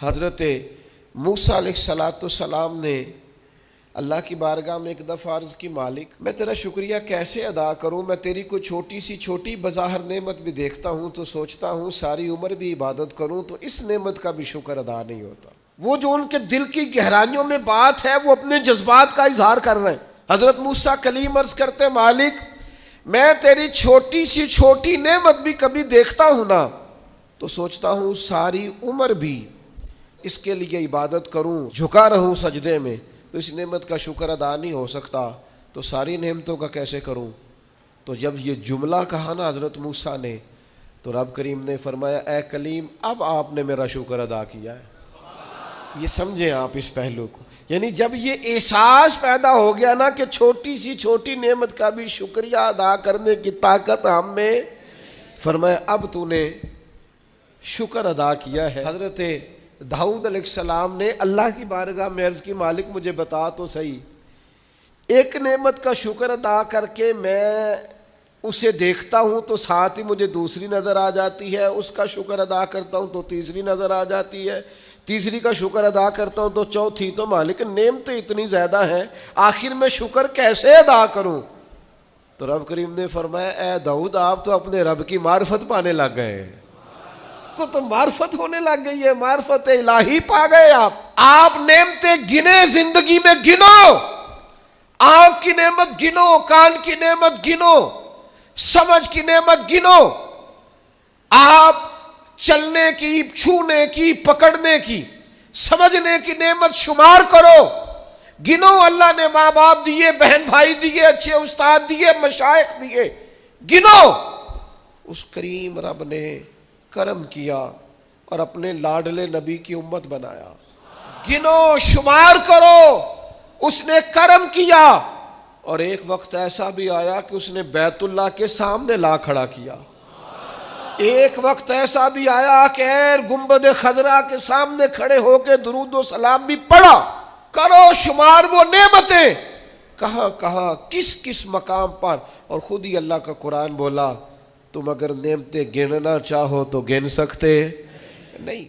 हज़रत मूसा अलैहिस्सलाम ने अल्लाह की बारगाह में एक दफ़ा अर्ज़ की, मालिक मैं तेरा शुक्रिया कैसे अदा करूँ। मैं तेरी कोई छोटी बज़ाहिर नेमत भी देखता हूँ तो सोचता हूँ सारी उम्र भी इबादत करूँ तो इस नेमत का भी शुक्र अदा नहीं होता। वो जो उनके दिल की गहराइयों में बात है वो अपने जज्बात का इजहार कर रहे हैं। हज़रत मूसा कलीम अर्ज़ करते, मालिक मैं तेरी छोटी नेमत भी कभी देखता हूँ ना तो सोचता हूँ सारी उम्र भी इसके लिए इबादत करूँ, झुका रहूँ सजदे में, तो इस नेमत का शुक्र अदा नहीं हो सकता तो सारी नेमतों का कैसे करूँ। तो जब ये जुमला कहा ना हज़रत मूसा ने तो रब करीम ने फरमाया, ए कलीम अब आपने मेरा शुक्र अदा किया है। ये समझें आप इस पहलू को, यानी जब ये एहसास पैदा हो गया ना कि छोटी नेमत का भी शुक्रिया अदा करने की ताकत हम में, फरमाया अब तूने शुक्र अदा किया है। हज़रत दाऊद अलैहिस्सलाम ने अल्लाह की बारगाह में अर्ज़ की, मालिक मुझे बता तो सही, एक नेमत का शुक्र अदा करके मैं उसे देखता हूँ तो साथ ही मुझे दूसरी नज़र आ जाती है, उसका शुक्र अदा करता हूँ तो तीसरी नज़र आ जाती है, तीसरी का शुक्र अदा करता हूँ तो चौथी। तो मालिक नेमतें इतनी ज़्यादा हैं, आखिर में शुक्र कैसे अदा करूँ। तो रब करीम ने फरमाया, ए दाऊद आप तो अपने रब की मार्फत पाने लग गए हैं, को तो मार्फत होने लग गई है, मार्फत इलाही पा गए आप नेमतें गिने, जिंदगी में गिनो, आंख की नेमत गिनो, कान की नेमत गिनो, समझ की नेमत गिनो, आप चलने की, छूने की, पकड़ने की, समझने की नेमत शुमार करो, गिनो। अल्लाह ने माँ बाप दिए, बहन भाई दिए, अच्छे उस्ताद दिए, मशाइख दिए, गिनो। उस करीम रब ने करम किया और अपने लाडले नबी की उम्मत बनाया। गिनो, शुमार करो, उसने करम किया। और एक वक्त ऐसा भी आया कि उसने बैतुल्लाह के सामने ला खड़ा किया। एक वक्त ऐसा भी आया कि गुंबद खजरा के सामने खड़े होकर दुरूद व सलाम भी पढ़ा। करो शुमार वो नेमतें कहाँ कहाँ किस किस मकाम पर। और खुद ही अल्लाह का कुरान बोला, तुम अगर नेमतें गिनना चाहो तो गिन सकते नहीं।